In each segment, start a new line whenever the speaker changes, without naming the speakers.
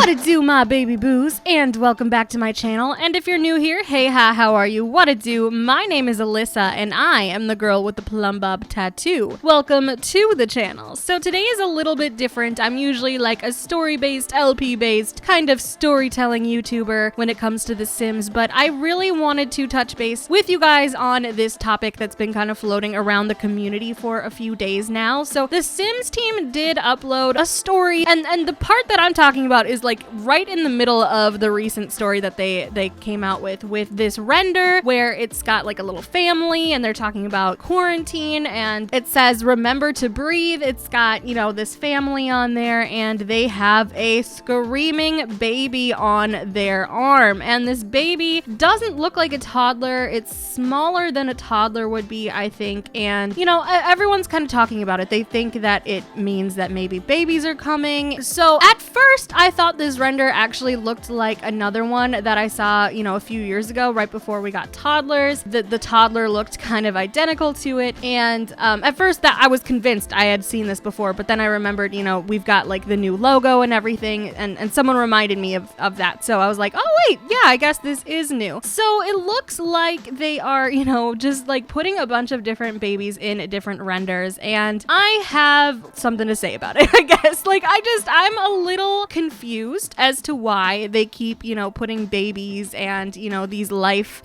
What it do, my baby boos, and welcome back to my channel. And if you're new here, hey ha, how are you? What it do? My name is Alyssa, and I am the girl with the plum bob tattoo. Welcome to the channel. So today is a little bit different. I'm usually like a story-based, LP-based, kind of storytelling YouTuber when it comes to The Sims, but I really wanted to touch base with you guys on this topic that's been kind of floating around the community for a few days now. So the Sims team did upload a story, and the part that I'm talking about is like right in the middle of the recent story that they came out with this render where it's got like a little family and they're talking about quarantine, and it says remember to breathe. It's got, you know, this family on there and they have a screaming baby on their arm, and this baby doesn't look like a toddler. It's smaller than a toddler would be, I think, and you know, everyone's kind of talking about it. They think that it means that maybe babies are coming. So at first I thought this render actually looked like another one that I saw, you know, a few years ago right before we got toddlers. The toddler looked kind of identical to it, and at first that I was convinced I had seen this before, but then I remembered, you know, we've got like the new logo and everything, and someone reminded me of that, so I was like, oh wait, yeah, I guess this is new. So it looks like they are, you know, just like putting a bunch of different babies in different renders, and I have something to say about it, I guess. Like, I'm a little confused as to why they keep, you know, putting babies and, you know, these life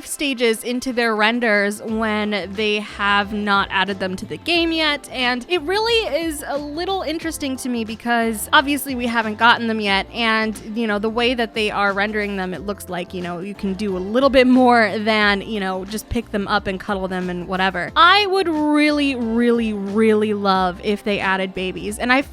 stages into their renders when they have not added them to the game yet. And it really is a little interesting to me because obviously we haven't gotten them yet, and you know, the way that they are rendering them, it looks like, you know, you can do a little bit more than, you know, just pick them up and cuddle them and whatever. I would really love if they added babies, and I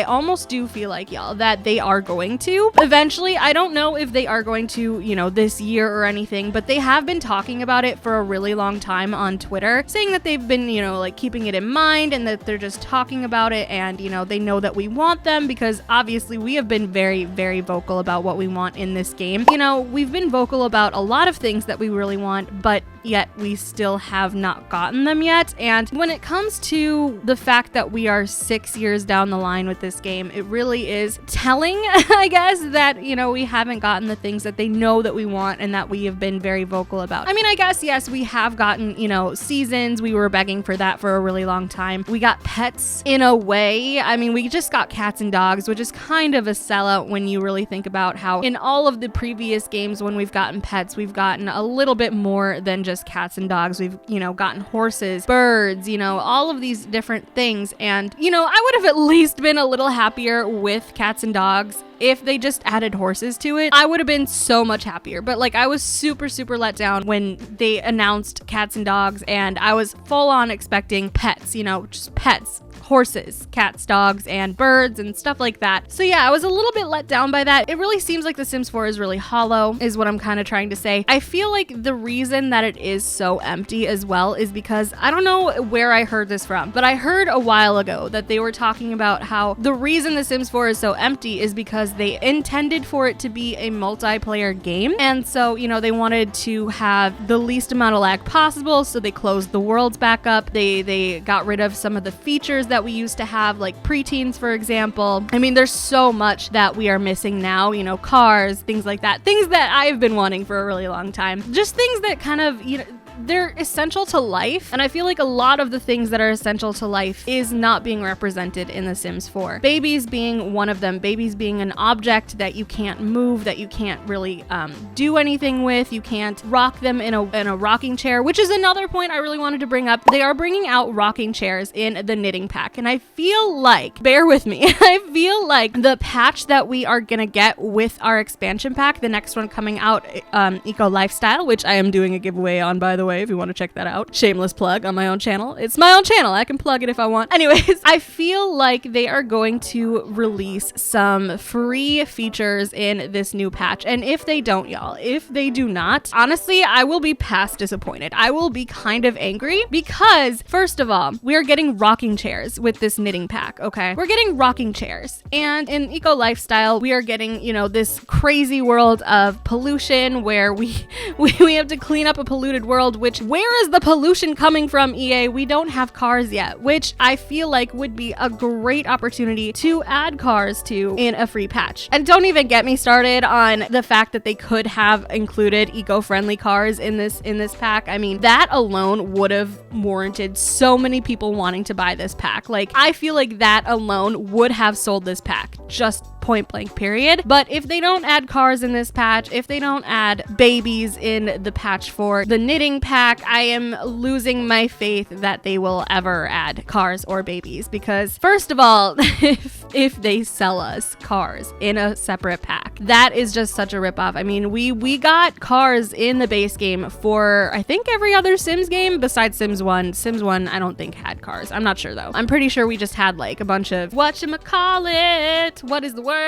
almost do feel like, y'all, that they are going to eventually. I don't know if they are going to, you know, this year or anything, but they have been talking about it for a really long time on Twitter, saying that they've been, you know, like keeping it in mind and that they're just talking about it, and you know, they know that we want them because obviously we have been very vocal about what we want in this game. You know, we've been vocal about a lot of things that we really want, but yet we still have not gotten them yet. And when it comes to the fact that we are 6 years down the line with this game, it really is telling, I guess, that, you know, we haven't gotten the things that they know that we want and that we have been very vocal about. I mean, I guess, yes, we have gotten, you know, seasons. We were begging for that for a really long time. We got pets in a way. I mean, we just got cats and dogs, which is kind of a sellout when you really think about how in all of the previous games when we've gotten pets, we've gotten a little bit more than just cats and dogs. We've, you know, gotten horses, birds, you know, all of these different things. And, you know, I would have at least been a little happier with cats and dogs if they just added horses to it. I would have been so much happier. But like, I was super let down when they announced cats and dogs, and I was full on expecting pets, you know, just pets. Horses, cats, dogs, and birds and stuff like that. So yeah, I was a little bit let down by that. It really seems like The Sims 4 is really hollow, is what I'm kind of trying to say. I feel like the reason that it is so empty as well is because, I don't know where I heard this from, but I heard a while ago that they were talking about how the reason The Sims 4 is so empty is because they intended for it to be a multiplayer game. And so, you know, they wanted to have the least amount of lag possible, so they closed the worlds back up. They got rid of some of the features that we used to have, like preteens, for example. I mean, there's so much that we are missing now, you know, cars, things like that, things that I've been wanting for a really long time, just things that kind of, you know, they're essential to life, and I feel like a lot of the things that are essential to life is not being represented in The Sims 4. Babies being one of them. Babies being an object that you can't move, that you can't really do anything with. You can't rock them in a rocking chair, which is another point I really wanted to bring up. They are bringing out rocking chairs in the knitting pack, and I feel like, bear with me, I feel like the patch that we are gonna get with our expansion pack, the next one coming out, Eco Lifestyle, which I am doing a giveaway on, by the way, if you want to check that out. Shameless plug on my own channel. It's my own channel. I can plug it if I want. Anyways, I feel like they are going to release some free features in this new patch. And if they don't, y'all, if they do not, honestly, I will be past disappointed. I will be kind of angry because, first of all, we are getting rocking chairs with this knitting pack, okay? We're getting rocking chairs. And in Eco Lifestyle, we are getting, you know, this crazy world of pollution where we have to clean up a polluted world world, which where is the pollution coming from, EA? We don't have cars yet, which I feel like would be a great opportunity to add cars to in a free patch. And don't even get me started on the fact that they could have included eco-friendly cars in this pack. I mean, that alone would have warranted so many people wanting to buy this pack. Like, I feel like that alone would have sold this pack, just point blank period. But if they don't add cars in this patch, if they don't add babies in the patch for the knitting pack, I am losing my faith that they will ever add cars or babies, because first of all, if they sell us cars in a separate pack, that is just such a ripoff. I mean, we got cars in the base game for I think every other Sims game besides Sims 1. Sims 1 I don't think had cars. I'm not sure though. I'm pretty sure we just had like a bunch of whatchamacallit, what is the word?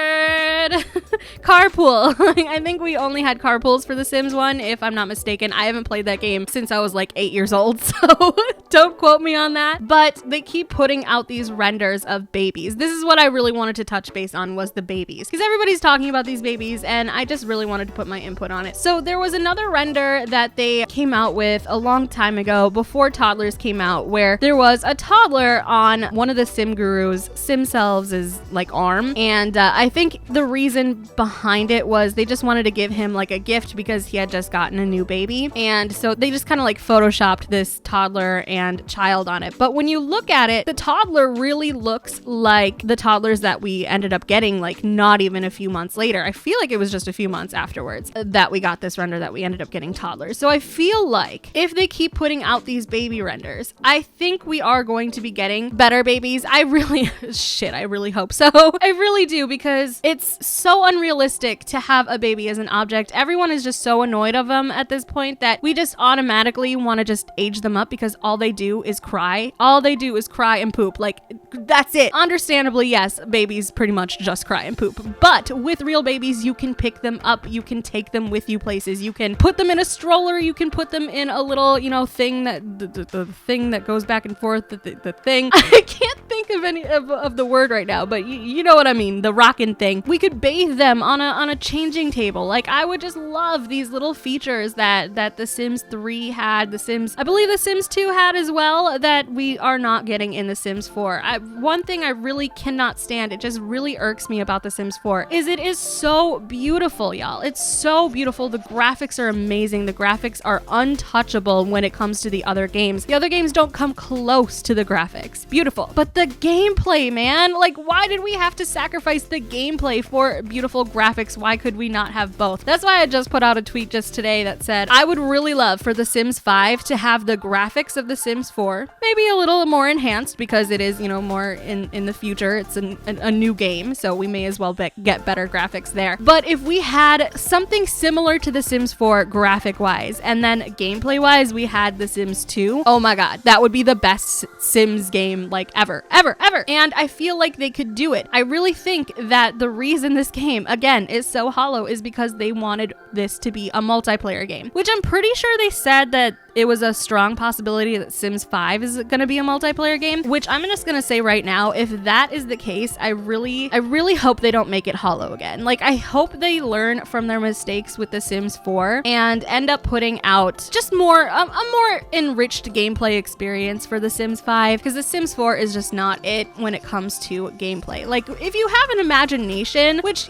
Carpool. I think we only had carpools for the Sims 1, if I'm not mistaken. I haven't played that game since I was like 8 years old, so don't quote me on that. But they keep putting out these renders of babies. This is what I really wanted to touch base on, was the babies, because everybody's talking about these babies and I just really wanted to put my input on it. So there was another render that they came out with a long time ago, before toddlers came out, where there was a toddler on one of the Sim Guru's Sim Selves' like arm, and I think the reason behind it was they just wanted to give him like a gift because he had just gotten a new baby, and so they just kind of like photoshopped this toddler and child on it. But when you look at it, the toddler really looks like the toddlers that we ended up getting like not even a few months later. I feel like it was just a few months afterwards that we got this render that we ended up getting toddlers. So I feel like if they keep putting out these baby renders, I think we are going to be getting better babies. I really hope so. I really do, because it's so unrealistic to have a baby as an object. Everyone is just so annoyed of them at this point that we just automatically want to just age them up, because all they do is cry. All they do is cry and poop. Like, that's it. Understandably, yes, babies pretty much just cry and poop. But with real babies, you can pick them up. You can take them with you places. You can put them in a stroller. You can put them in a little, thing that the thing that goes back and forth. The thing. I can't think of any of the word right now, but you know what I mean. The rockin' thing. We could bathe them on a changing table. Like, I would just love these little features that the Sims 3 had. I believe the Sims 2 had as well, that we are not getting in the Sims 4. One thing I really cannot stand, it just really irks me about the Sims 4, is it is so beautiful, y'all. It's so beautiful. The graphics are amazing. The graphics are untouchable when it comes to the other games. The other games don't come close to the graphics. Beautiful. But the gameplay, man, like, why did we have to sacrifice the gameplay for beautiful graphics? Why could we not have both? That's why I just put out a tweet just today that said I would really love for the Sims 5 to have the graphics of the Sims 4, maybe a little more enhanced, because it is, more in the future. It's a new game, so we may as well get better graphics there. But if we had something similar to the Sims 4 graphic wise, and then gameplay wise we had the Sims 2, oh my god, that would be the best Sims game like ever. And I feel like they could do it. I really think that the reason this game again is so hollow is because they wanted this to be a multiplayer game, which I'm pretty sure they said that it was a strong possibility that Sims 5 is going to be a multiplayer game, which I'm just going to say right now, if that is the case, I really hope they don't make it hollow again. Like, I hope they learn from their mistakes with the Sims 4 and end up putting out just a more enriched gameplay experience for the Sims 5, because the Sims 4 is just not it when it comes to gameplay. Like, if you have an imagination, which,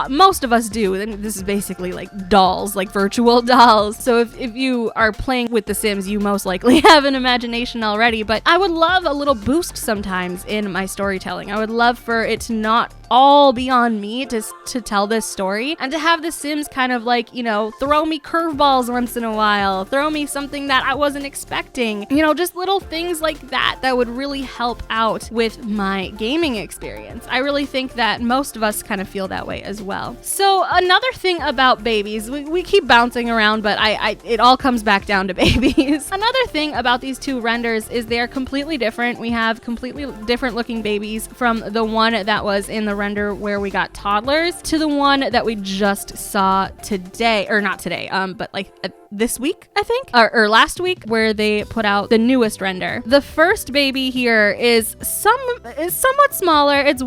most of us do, then this is basically like dolls, like virtual dolls. So if you are playing with the Sims, you most likely have an imagination already, but I would love a little boost sometimes in my storytelling. I would love for it to not all be on me to tell this story, and to have the Sims kind of like, throw me curveballs once in a while, throw me something that I wasn't expecting, just little things like that would really help out with my gaming experience. I really think that most of us kind of feel that way as well. So another thing about babies, we keep bouncing around, but it all comes back down to babies. Another thing about these two renders is they are completely different. We have completely different looking babies from the one that was in the render where we got toddlers to the one that we just saw today, or not today, but like this week, I think, or last week, where they put out the newest render. The first baby here is somewhat smaller. It's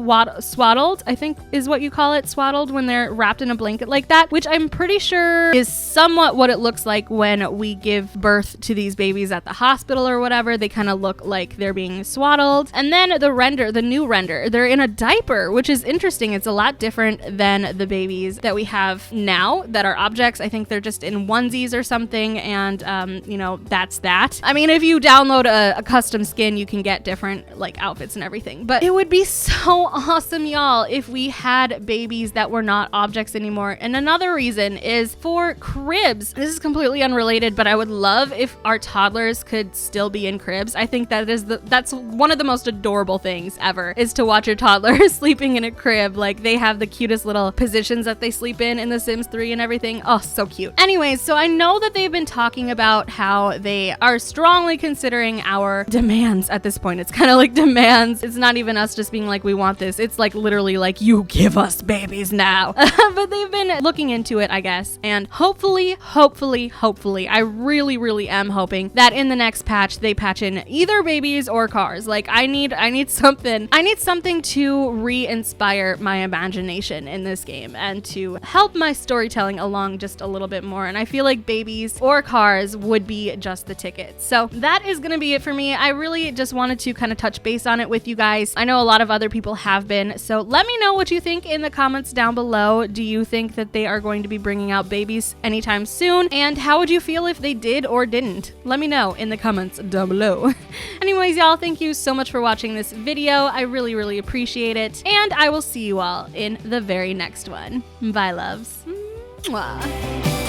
swaddled, I think is what you call it, swaddled, when they're wrapped in a blanket like that, which I'm pretty sure is somewhat what it looks like when we give birth to these babies at the hospital or whatever. They kind of look like they're being swaddled. And then the new render, they're in a diaper, which is interesting. It's a lot different than the babies that we have now that are objects. I think they're just in onesies or something, and you know, that's that. I mean, if you download a custom skin, you can get different like outfits and everything, but it would be so awesome, y'all, if we had babies that were not objects anymore. And another reason is for cribs. This is completely unrelated, but I would love if our toddlers could still be in cribs. I think that's one of the most adorable things ever, is to watch your toddler sleeping in a crib. Like, they have the cutest little positions that they sleep in The Sims 3 and everything. Oh, so cute. Anyways, so I know that they've been talking about how they are strongly considering our demands at this point. It's kind of like demands. It's not even us just being like, we want this. It's like literally like, you give us babies now. But they've been looking into it, I guess. And hopefully, I really am hoping that in the next patch, they patch in either babies or cars. Like, I need something to re-inspire my imagination in this game and to help my storytelling along just a little bit more. And I feel like babies or cars would be just the ticket. So that is gonna be it for me. I really just wanted to kind of touch base on it with you guys. I know a lot of other people have been, so let me know what you think in the comments down below. Do you think that they are going to be bringing out babies anytime soon? And how would you feel if they did or didn't? Let me know in the comments down below. Anyways, y'all, thank you so much for watching this video. I really appreciate it. And I will see you all in the very next one. Bye, loves. Mwah.